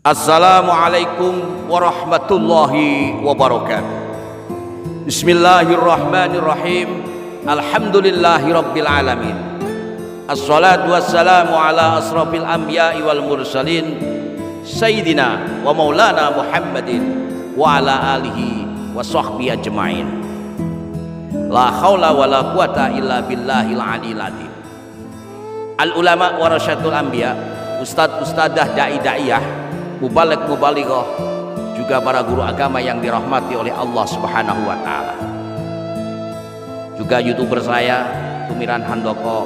Assalamualaikum warahmatullahi wabarakatuh. Bismillahirrahmanirrahim. Alhamdulillahi rabbil alamin. Assalatu wassalamu ala asrafil anbiya'i wal mursalin Sayyidina wa maulana Muhammadin wa ala alihi wa sahbihi ajma'in. La hawla wa la quwata illa billahil aliyil azim. Al ulama warasatul anbiya, ustad-ustadah da'i-da'iyah, mubalik-mubalighah, juga para guru agama yang dirahmati oleh Allah Subhanahu wa taala. Juga YouTuber saya Tumiran Handoko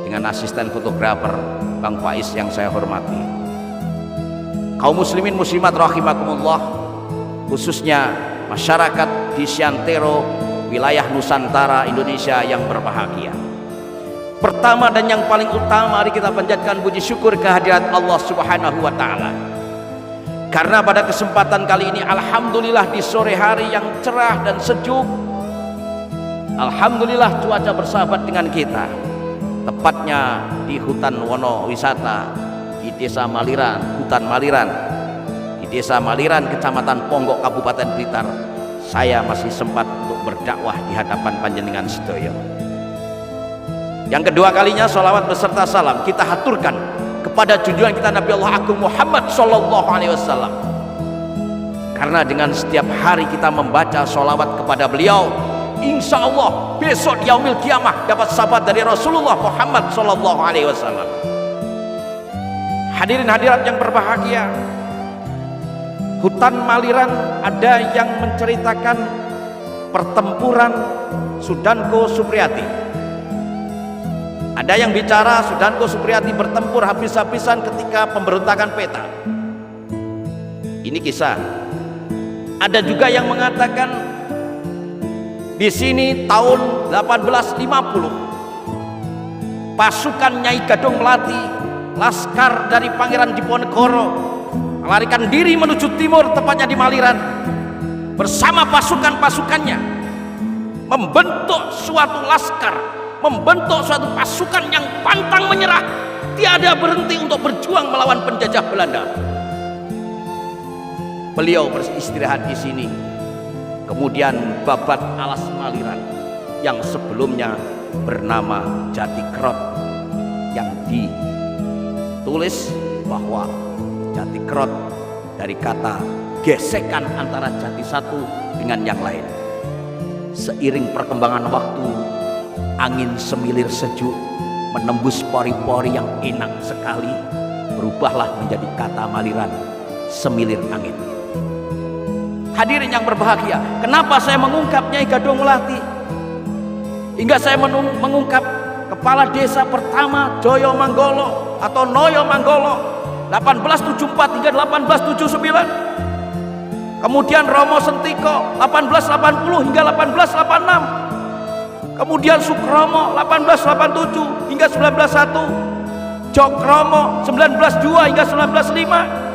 dengan asisten fotografer Bang Faiz yang saya hormati. Kaum muslimin muslimat rahimakumullah, khususnya masyarakat di Santero, wilayah Nusantara Indonesia yang berbahagia. Pertama dan yang paling utama, mari kita panjatkan puji syukur kehadirat Allah Subhanahu wa taala. Karena pada kesempatan kali ini alhamdulillah di sore hari yang cerah dan sejuk, alhamdulillah cuaca bersahabat dengan kita. Tepatnya di hutan Wono Wisata di Desa Maliran, Hutan Maliran, di Desa Maliran, Kecamatan Ponggok, Kabupaten Blitar. Saya masih sempat untuk berdakwah di hadapan panjenengan sedaya. Yang kedua kalinya sholawat beserta salam kita haturkan kepada junjungan kita Nabi Allah Agung Muhammad Sallallahu Alaihi Wasallam. Karena dengan setiap hari kita membaca sholawat kepada beliau, insya Allah besok di yaumil kiamah dapat syafaat dari Rasulullah Muhammad Sallallahu Alaihi Wasallam. Hadirin hadirat yang berbahagia, hutan Maliran ada yang menceritakan pertempuran Sudanko Supriyati. Ada yang bicara Sudanko Supriyati bertempur habis-habisan ketika pemberontakan Peta. Ini kisah. Ada juga yang mengatakan di sini tahun 1850 pasukan Nyai Gadong Melati, laskar dari Pangeran Diponegoro, melarikan diri menuju timur, tepatnya di Maliran, bersama pasukan-pasukannya membentuk suatu laskar, membentuk suatu pasukan yang pantang menyerah, tiada berhenti untuk berjuang melawan penjajah Belanda. Beliau beristirahat di sini. Kemudian babat alas Maliran yang sebelumnya bernama Jatikrot, yang ditulis bahwa Jatikrot dari kata gesekan antara jati satu dengan yang lain. Seiring perkembangan waktu, angin semilir sejuk menembus pori-pori yang enak sekali, berubahlah menjadi kata Maliran, semilir angin. Hadirin yang berbahagia, kenapa saya mengungkap Nyai Gadong Melati hingga saya mengungkap kepala desa pertama Joyo Manggolo atau Noyo Manggolo 1874 hingga 1879, kemudian Romo Sentiko 1880 hingga 1886, kemudian Sukromo 1887 hingga 1901, Jokromo 1902 hingga 1905,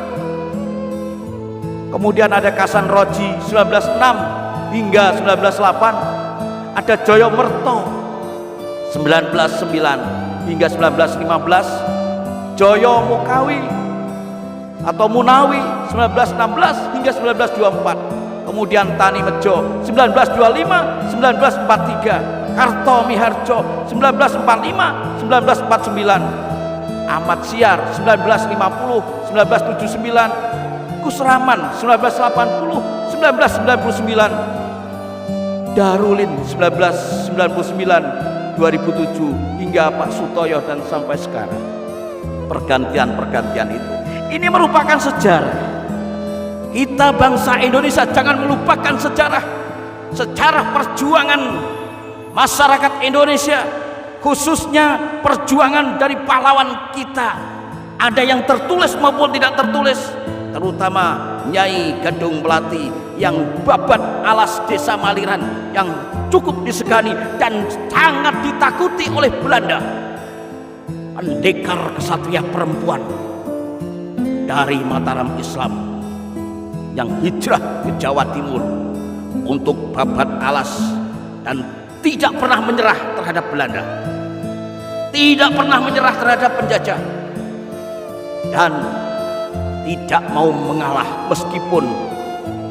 kemudian ada Kasan Roji 1906 hingga 1908, ada Joyo Merto 1909 hingga 1915, Joyo Mukawi atau Munawi 1916 hingga 1924, kemudian Tani Mejo 1925 1943, Karto Miharjo 1945 1949, Ahmad Siar 1950 1979, Kusraman 1980 1999, Darulin 1999 2007 hingga Pak Sutoyo dan sampai sekarang. Pergantian-pergantian itu, ini merupakan sejarah. Kita bangsa Indonesia jangan melupakan sejarah perjuangan masyarakat Indonesia, khususnya perjuangan dari pahlawan kita. Ada yang tertulis maupun tidak tertulis, terutama Nyai Gadong Melati yang babat alas Desa Maliran yang cukup disegani dan sangat ditakuti oleh Belanda. Pendekar kesatria perempuan dari Mataram Islam yang hijrah ke Jawa Timur untuk babat alas dan tidak pernah menyerah terhadap Belanda, tidak pernah menyerah terhadap penjajah, dan tidak mau mengalah meskipun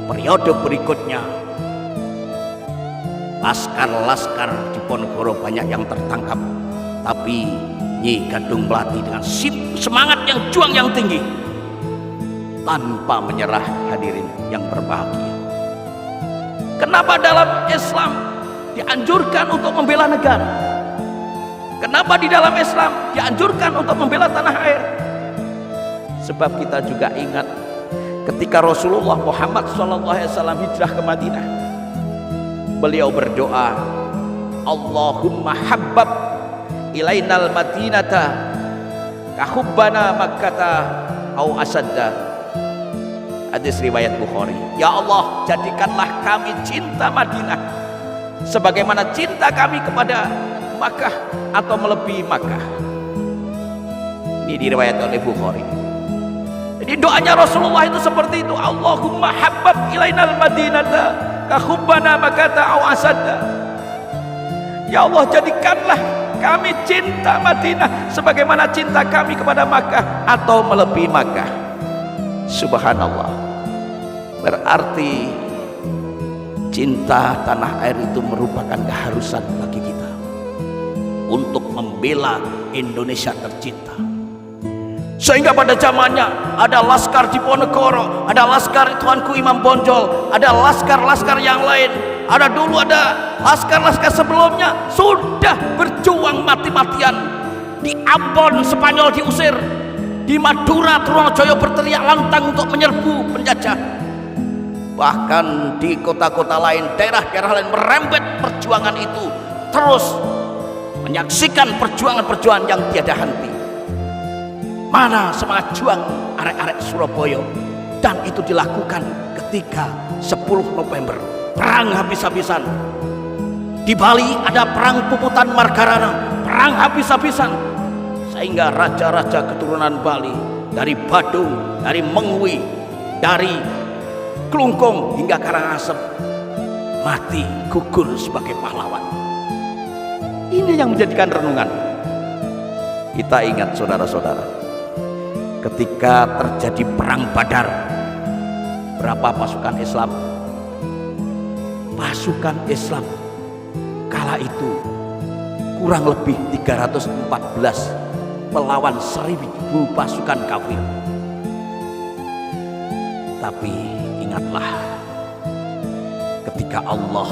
periode berikutnya laskar-laskar di Ponegoro banyak yang tertangkap, tapi Nyi Gadung Melati dengan semangat yang juang yang tinggi tanpa menyerah. Hadirin yang berbahagia, kenapa dalam Islam dianjurkan untuk membela negara? Kenapa di dalam Islam dianjurkan untuk membela tanah air? Sebab kita juga ingat ketika Rasulullah Muhammad SAW hijrah ke Madinah, beliau berdoa, Allahumma habbab ilainal madinata kahubbana makkata au asadda. Hadis riwayat Bukhari. Ya Allah, jadikanlah kami cinta Madinah sebagaimana cinta kami kepada Makkah atau melebihi Makkah. Ini diriwayatkan oleh Bukhari. Jadi doanya Rasulullah itu seperti itu, Allahumma habbab ilainal madinata kahubbana makkata au asadda. Ya Allah, jadikanlah kami cinta Madinah sebagaimana cinta kami kepada Makkah atau melebihi Makkah. Subhanallah. Berarti cinta tanah air itu merupakan keharusan bagi kita untuk membela Indonesia tercinta. Sehingga pada zamannya ada laskar di Ponegoro, ada laskar Tuanku Imam Bonjol, ada laskar-laskar yang lain, ada laskar-laskar sebelumnya sudah berjuang mati-matian. Di Ambon Spanyol diusir, di Madura Trunojoyo berteriak lantang untuk menyerbu penjajah. Bahkan di kota-kota lain, daerah-daerah lain merembet perjuangan itu, terus menyaksikan perjuangan-perjuangan yang tiada henti. Mana semangat juang arek-arek Surabaya? Dan itu dilakukan ketika 10 November perang habis-habisan. Di Bali ada perang Puputan Margarana, perang habis-habisan, sehingga raja-raja keturunan Bali dari Badung, dari Mengwi, dari Klungkung hingga Karangasem mati gugur sebagai pahlawan. Ini yang menjadikan renungan. Kita ingat saudara-saudara, ketika terjadi perang Badar, berapa pasukan Islam? Pasukan Islam kala itu kurang lebih 314 melawan 1000 pasukan kafir. Tapi ingatlah ketika Allah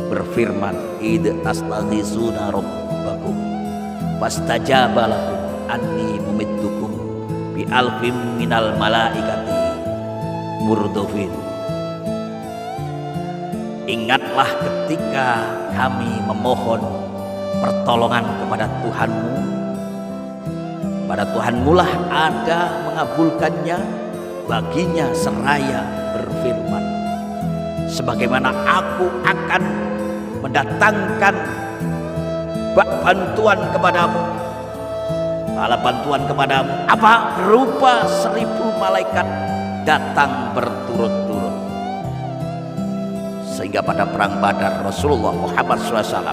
berfirman, id astaghisuna rabbakum fastajaba lakum anni mumiddukum bi alfim minal malaikati murdofin. Ingatlah ketika kami memohon pertolongan kepada Tuhanmu, pada Tuhanmu lah ada mengabulkannya baginya seraya berfirman, sebagaimana aku akan mendatangkan bantuan kepadamu. Bala bantuan kepadamu apa? Berupa 1000 malaikat datang berturut-turut. Sehingga pada perang Badar Rasulullah Muhammad SAW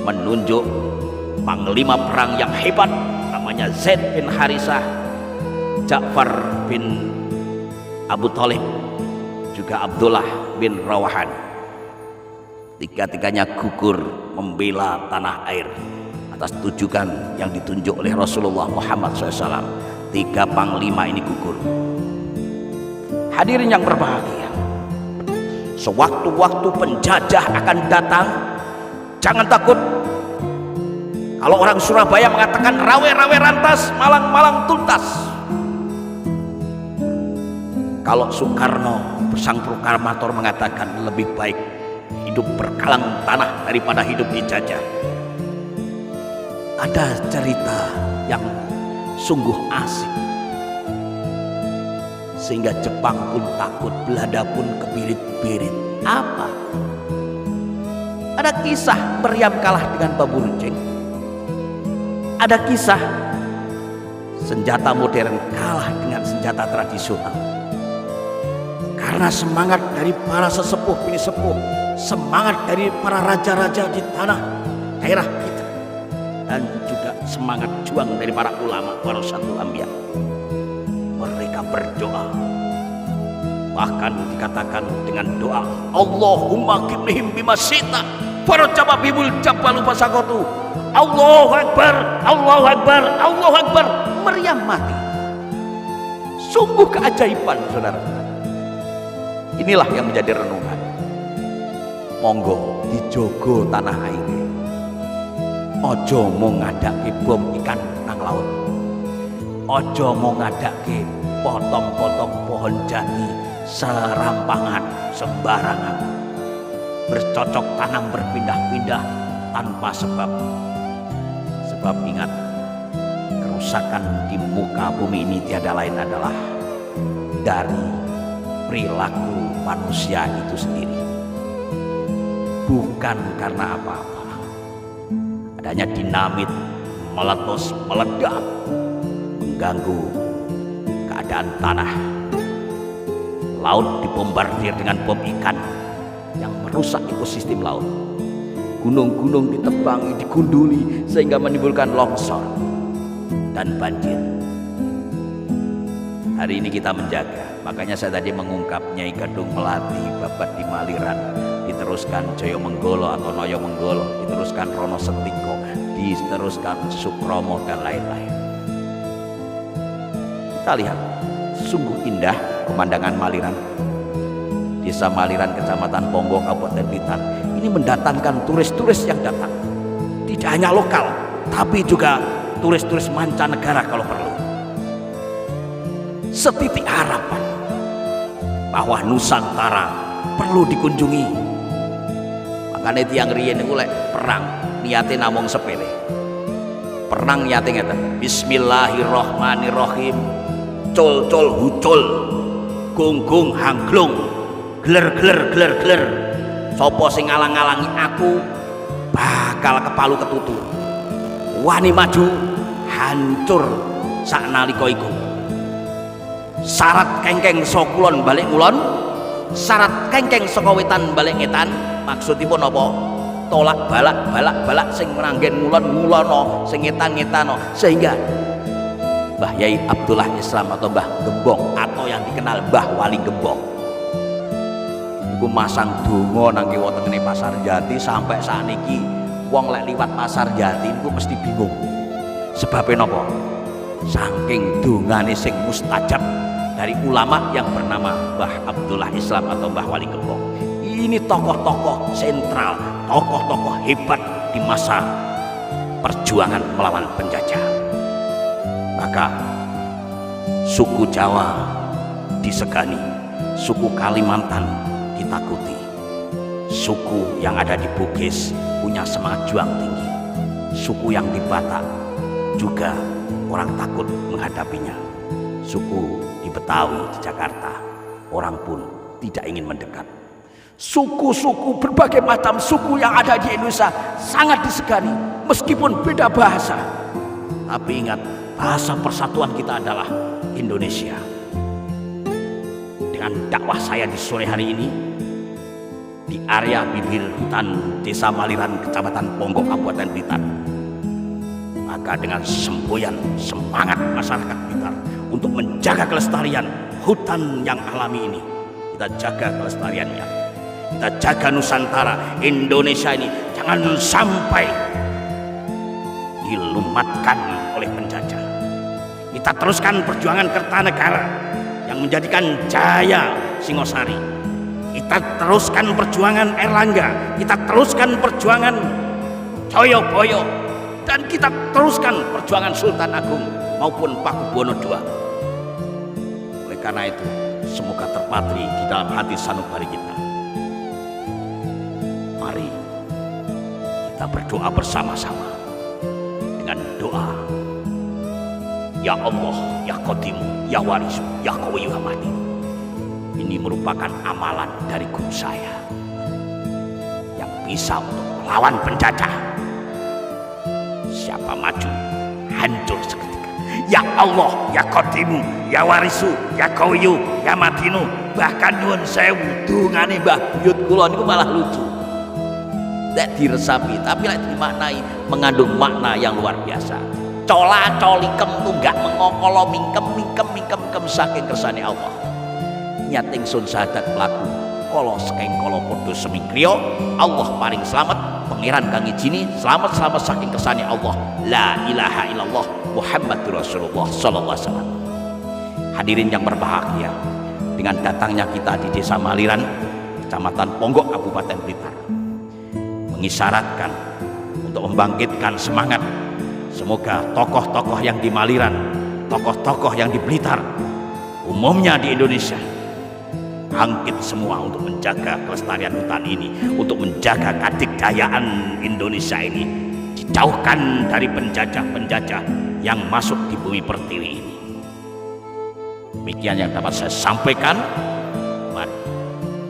menunjuk panglima perang yang hebat, namanya Zaid bin Harisah, Ja'far bin Abu Thalib, juga Abdullah bin Rawahan. Tiga-tiganya gugur membela tanah air atas tujuan yang ditunjuk oleh Rasulullah Muhammad SAW. 3 panglima ini gugur. Hadirin yang berbahagia, sewaktu-waktu penjajah akan datang, jangan takut. Kalau orang Surabaya mengatakan rawe-rawe rantas, malang-malang tuntas. Kalau Soekarno sang proklamator mengatakan lebih baik hidup berkalang tanah daripada hidup dijajah. Ada cerita yang sungguh asik, sehingga Jepang pun takut, Belanda pun kebirit-birit. Apa? Ada kisah meriam kalah dengan babu runcing. Ada kisah senjata modern kalah dengan senjata tradisional. Karena semangat dari para sesepuh bini sepuh, semangat dari para raja-raja di tanah daerah kita, dan juga semangat juang dari para ulama warasatul anbiya, mereka berdoa. Bahkan dikatakan dengan doa, Allahumma qibnihim bima syi'ta farjaba bimul jabbalu fasakotu. Allahu Akbar, Allahu Akbar, Allahu Akbar. Maryam mati. Sungguh keajaiban, saudara. Inilah yang menjadi renungan. Monggo dijogo tanah air. Ojo mau ngadake bom ikan nang laut. Ojo mau ngadake potong-potong pohon jati serampangan sembarangan. Bercocok tanam berpindah-pindah tanpa sebab. Sebab ingat, kerusakan di muka bumi ini tiada lain adalah dari perilaku manusia itu sendiri. Bukan karena apa-apa. Adanya dinamit meletus, meledak, mengganggu keadaan tanah. Laut dibombardir dengan bom ikan yang merusak ekosistem laut. Gunung-gunung ditebangi, digunduli sehingga menimbulkan longsor dan banjir. Hari ini kita menjaga. Makanya saya tadi mengungkap Nyai Gadung Melati, Babat di Maliran, diteruskan Joyo Menggolo atau Noyo Menggolo, diteruskan Rono Setingko, diteruskan Sukromo dan lain-lain. Kita lihat, sungguh indah pemandangan Maliran. Desa Maliran, Kecamatan Ponggo, Kabupaten Blitar. Ini mendatangkan turis-turis yang datang. Tidak hanya lokal, tapi juga turis-turis mancanegara kalau perlu. Setitik harapan bahwa Nusantara perlu dikunjungi. Makanya tiang riyen niku lek perang niate namung sepele. Perang niate ngeten, Bismillahirrahmanirrahim. Col col hucul, gung gung hangglung, gler gler gler gler. Sopo sing ngalang-alangi aku bakal kepalu ketutu. Wani maju hancur saknalika iku. Syarat kengkeng saka kulon balik ngulon, syarat kengkeng saka wetan balik ngetan. Maksudipun apa? Tolak balak sing meranggen ngulon ngulono, sing ngetan ngetano, sehingga Mbah Yai Abdullah Islam atau Mbah Gembong atau yang dikenal Mbah Wali Gembong iku masang donga nang kiwa tengene Pasar Jati. Sampai sakniki wong lek liwat Pasar Jati niku mesti bingung. Sebabnya napa? Saking dongane sing mustajab dari ulama yang bernama Mbah Abdullah Islam atau Mbah Wali Gembong. Ini tokoh-tokoh sentral, tokoh-tokoh hebat di masa perjuangan melawan penjajah. Maka suku Jawa disegani, suku Kalimantan ditakuti, suku yang ada di Bugis punya semangat juang tinggi, suku yang di Batak juga orang takut menghadapinya, suku di Betawi, di Jakarta orang pun tidak ingin mendekat. Suku-suku berbagai macam suku yang ada di Indonesia sangat disegani meskipun beda bahasa. Tapi ingat, bahasa persatuan kita adalah Indonesia. Dengan dakwah saya di sore hari ini di area bibir hutan Desa Maliran, Kecamatan Ponggo, Kabupaten Blitar, maka dengan semboyan semangat masyarakat Blitar untuk menjaga kelestarian hutan yang alami ini, kita jaga kelestariannya, kita jaga Nusantara Indonesia ini jangan sampai dilumatkan oleh penjajah. Kita teruskan perjuangan Kertanegara yang menjadikan jaya Singosari. Kita teruskan perjuangan Erlangga, kita teruskan perjuangan Joyoboyo, dan kita teruskan perjuangan Sultan Agung maupun Pakubuwono II. Oleh karena itu, semoga terpatri di dalam hati sanubari kita. Mari kita berdoa bersama-sama dengan doa, Ya Allah, Ya Qadimu, Ya Warisu, Ya Qawiyyu, Ya Matin. Ini merupakan amalan dari guru saya yang bisa untuk melawan penjajah. Siapa maju, hancur seketika. Ya Allah, Ya Qadimu, Ya Warisu, Ya Qawiyyu, Ya Matinu. Bahkan nyuwun sewu dungane Mbah Buyut kula niku malah lucu. Tidak diresapi, tapi lek dimaknai mengandung makna yang luar biasa. Cola colikem tunggak mengokolo mingkem mingkem mingkem kem saking kersane Allah. Niat ingsun sahadat pelaku kala saking kala padha semingkriya Allah paring selamat, pangeran kang ijini selamat saking kersane Allah. La ilaha illallah Muhammadur Rasulullah sallallahu alaihi wasallam. Hadirin yang berbahagia, dengan datangnya kita di Desa Maliran, Kecamatan Ponggok, Kabupaten Blitar, mengisyaratkan untuk membangkitkan semangat. Semoga tokoh-tokoh yang di Maliran, tokoh-tokoh yang di Blitar, umumnya di Indonesia, bangkit semua untuk menjaga kelestarian hutan ini, untuk menjaga kadikdayaan Indonesia ini, dijauhkan dari penjajah-penjajah yang masuk di bumi pertiwi ini. Demikian yang dapat saya sampaikan. Mari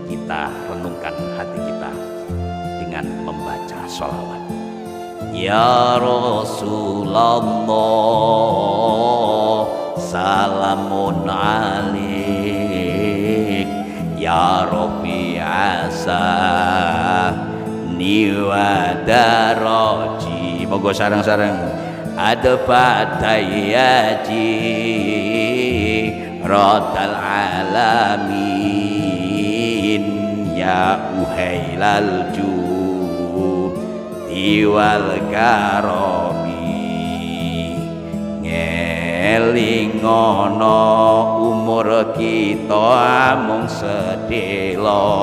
kita renungkan hati kita dengan membaca sholawat. Ya Rasulullah, salamun alaik. Ya Rabbi asa niwadaraji. Moga sarang-sarang ada padayaji Radal alamin ya uhailal diwal karomi. Ngelingono umur kita amung sedelo,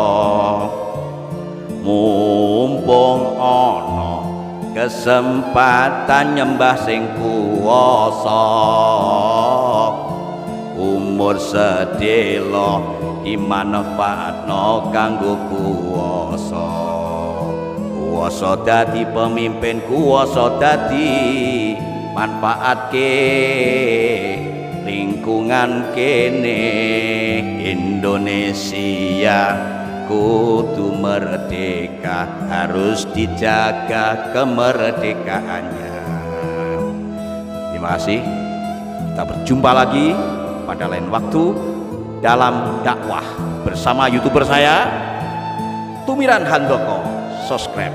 mumpung ono kesempatan nyembah sing kuwasa. Umur sedelo dimanfaatno kanggo kuwasa. Kuwasa dadi pemimpin, kuwasa dadi manfaatke lingkungan kene. Indonesia kudu merdeka, harus dijaga kemerdekaannya. Terima kasih. Kita berjumpa lagi pada lain waktu dalam dakwah bersama YouTuber saya Tumiran Handoko. Subscribe.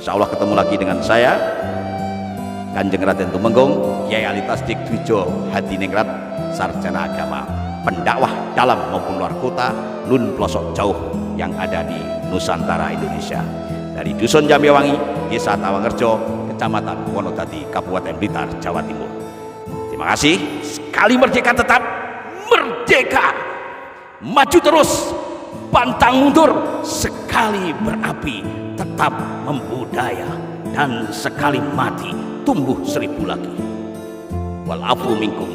Insya Allah ketemu lagi dengan saya Kanjeng Raden Tumenggung, Kyai Ali Tasdik Dwijo Hadiningrat, sarjana agama, pendakwah dalam maupun luar kota, lun pelosok jauh yang ada di Nusantara Indonesia, dari Dusun Jambewangi, Desa Tawangerjo, Kecamatan Wonodadi, Kabupaten Blitar, Jawa Timur. Terima kasih. Sekali merdeka tetap merdeka, maju terus, pantang mundur. Sekali berapi tetap membudaya, dan sekali mati tumbuh 1000 lagi. Walafu minkum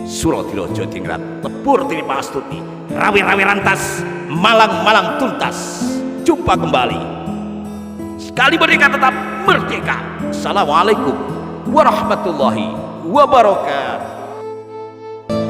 Surodilo Jodingrat, Tepur Tiripa Astuti, Rawi-rawi rantas, Malang-malang tuntas. Jumpa kembali. Sekali merdeka tetap merdeka. Assalamualaikum warahmatullahi wabarakatuh.